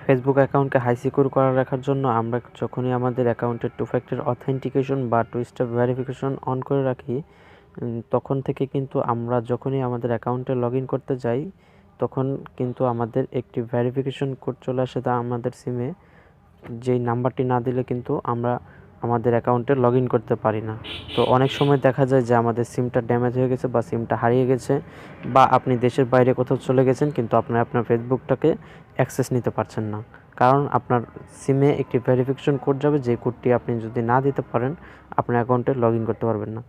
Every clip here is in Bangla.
ফেসবুক অ্যাকাউন্টকে হাই সিকিউর করা রাখার জন্য আমরা যখনই আমাদের অ্যাকাউন্টের টু ফ্যাক্টর অথেন্টিকেশন বা টু স্টেপ ভেরিফিকেশন অন করে রাখি, তখন থেকে কিন্তু আমরা যখনই আমাদের অ্যাকাউন্টে লগ ইন করতে যাই তখন কিন্তু আমাদের একটি ভেরিফিকেশন কোড চলে আসে, তা আমাদের সিমে যেই নাম্বারটি না দিলে কিন্তু আমরা আমাদের অ্যাকাউন্টে লগ ইন করতে পারি না। তো অনেক সময় দেখা যায় যে আমাদের সিমটা ড্যামেজ হয়ে গেছে বা সিমটা হারিয়ে গেছে, বা আপনি দেশের বাইরে কোথাও চলে গেছেন কিন্তু আপনার ফেসবুকটাকে অ্যাক্সেস নিতে পারছেন না, কারণ আপনার সিমে একটি ভেরিফিকেশন কোড যাবে, যে কোডটি আপনি যদি না দিতে পারেন আপনার অ্যাকাউন্টে লগ ইন করতে পারবেন না।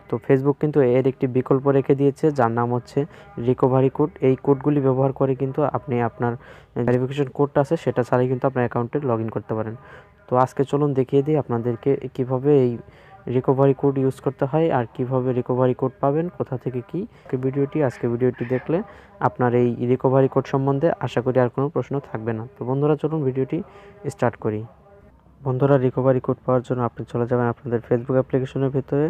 তো ফেসবুক কিন্তু এর একটি বিকল্প রেখে দিয়েছে, যার নাম হচ্ছে রিকভারি কোড। এই কোডগুলি ব্যবহার করে কিন্তু আপনি আপনার ভেরিফিকেশন কোডটা আছে সেটা ছাড়াই কিন্তু আপনার অ্যাকাউন্টে লগ ইন করতে পারেন। তো আজকে চলুন দেখিয়ে দিই আপনাদেরকে কীভাবে এই রিকভারি কোড ইউজ করতে হয় আর কিভাবে রিকভারি কোড পাবেন, কোথা থেকে কী। আজকে ভিডিওটি দেখলে আপনার এই রিকভারি কোড সম্বন্ধে আশা করি আর কোনো প্রশ্ন থাকবে না। তো বন্ধুরা চলুন ভিডিওটি স্টার্ট করি। বন্ধুরা, রিকভারি কোড পাওয়ার জন্য আপনি চলে যাবেন আপনাদের ফেসবুক অ্যাপ্লিকেশনের ভিতরে,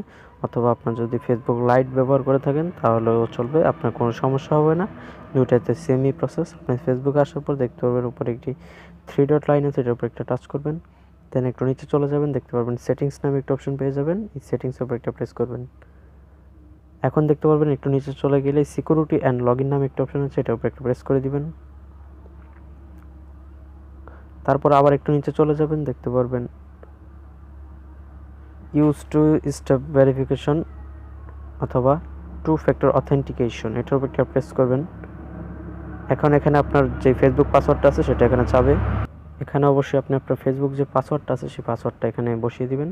অথবা আপনার যদি ফেসবুক লাইট ব্যবহার করে থাকেন তাহলেও চলবে, আপনার কোনো সমস্যা হবে না। দুইটাতে সেমই প্রসেস। আপনি ফেসবুকে আসার পর দেখতে পারবেন উপরে একটি 3 ডট লাইন আছে, এটার উপর একটা টাচ করবেন, দেন একটু নিচে চলে যাবেন, দেখতে পারবেন সেটিংস নামে একটা অপশন পেয়ে যাবেন। এই সেটিংসের উপর একটা প্রেস করবেন। এখন দেখতে পারবেন একটু নিচে চলে গেলে সিকিউরিটি অ্যান্ড লগ ইন নামে একটা অপশন আছে, এটার উপর একটা প্রেস করে দিবেন। তারপর আবার একটু নিচে চলে যাবেন, দেখতে পারবেন ইউজ টু স্টেপ ভেরিফিকেশন অথবা টু ফ্যাক্টর অথেন্টিকেশন, এটার উপর একটা প্রেস করবেন। এখন এখানে আপনার যে ফেসবুক পাসওয়ার্ডটা আছে সেটা এখানে চাবে। এখানে অবশ্যই আপনি আপনার ফেসবুক যে পাসওয়ার্ডটা আছে সেই পাসওয়ার্ডটা এখানে বসিয়ে দিবেন।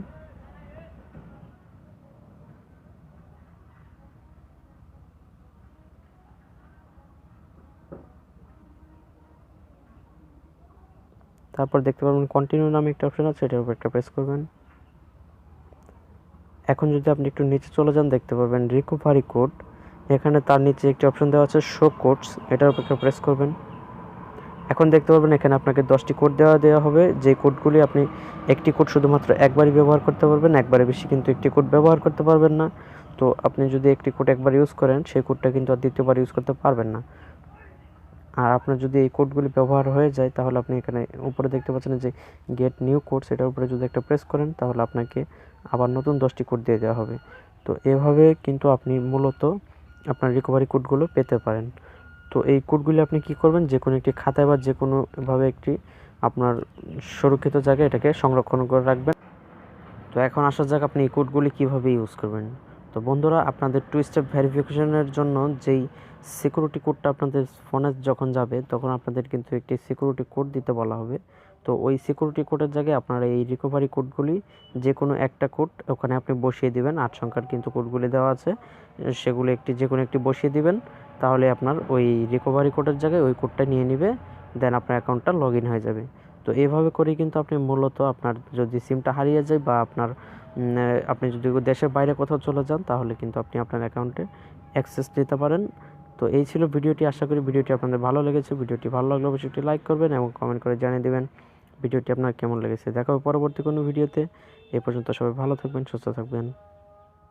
তারপর দেখতে পারবেন কন্টিনিউ নামে একটা অপশন আছে, এটার উপর একটা প্রেস করবেন। এখন যদি আপনি একটু নিচে চলে যান, দেখতে পারবেন রিকভারি কোড। এখানে তার নিচে একটি অপশন দেওয়া আছে শো কোডস, এটার উপর একটা প্রেস করবেন। এখন দেখতে পারবেন এখানে আপনাকে 10টি কোড দেওয়া হবে, যে কোডগুলি আপনি একটি কোড শুধুমাত্র একবারই ব্যবহার করতে পারবেন, একবারে বেশি কিন্তু একটি কোড ব্যবহার করতে পারবেন না। তো আপনি যদি একটি কোড একবার ইউজ করেন সেই কোডটা কিন্তু আর দ্বিতীয়বার ইউজ করতে পারবেন না। আর আপনার যদি এই কোডগুলি ব্যবহার হয়ে যায় তাহলে আপনি এখানে উপরে দেখতে পাচ্ছেন যে গেট নিউ কোড, সেটার উপরে যদি একটা প্রেস করেন তাহলে আপনাকে আবার নতুন 10টি কোড দিয়ে দেওয়া হবে। তো এভাবে কিন্তু আপনি মূলত আপনার রিকভারি কোডগুলো পেতে পারেন। তো এই কোডগুলি আপনি কি করবেন, যে কোনো একটি খাতায় বা যে কোনোভাবে একটি আপনার সুরক্ষিত জায়গায় এটাকে সংরক্ষণ করে রাখবেন। তো এখন আসা যাক আপনি এই কোডগুলি কীভাবে ইউজ করবেন। তো বন্ধুরা, আপনাদের টু স্টেপ ভেরিফিকেশনের জন্য যেই সিকিউরিটি কোডটা আপনাদের ফোনে যখন যাবে তখন আপনাদের কিন্তু একটি সিকিউরিটি কোড দিতে বলা হবে। তো ওই সিকিউরিটি কোডের জায়গায় আপনারা এই রিকভারি কোডগুলি যে কোনো একটা কোড ওখানে আপনি বসিয়ে দিবেন। 8 সংখ্যার কিন্তু কোডগুলি দেওয়া আছে, সেগুলো যে কোনো একটি বসিয়ে দিবেন, তাহলে আপনার ওই রিকভারি কোডের জায়গায় ওই কোডটা নিয়ে নেবে, দেন আপনার অ্যাকাউন্টটা লগ ইন হয়ে যাবে। তো এইভাবে করেই কিন্তু আপনি মূলত আপনার যদি সিমটা হারিয়ে যায় বা আপনি যদি দেশের বাইরে কোথাও চলে যান তাহলে কিন্তু আপনি আপনার অ্যাকাউন্টে অ্যাক্সেস নিতে পারেন। তো এই ছিল ভিডিওটি। আশা করি ভিডিওটি আপনাদের ভালো লেগেছে। ভিডিওটি ভালো লাগলে অবশ্যই একটি লাইক করবেন এবং কমেন্ট করে জানিয়ে দেবেন ভিডিওটি আপনার কেমন লেগেছে। দেখা হবে পরবর্তী কোনো ভিডিওতে। এই পর্যন্ত সবাই ভালো থাকবেন, সুস্থ থাকবেন।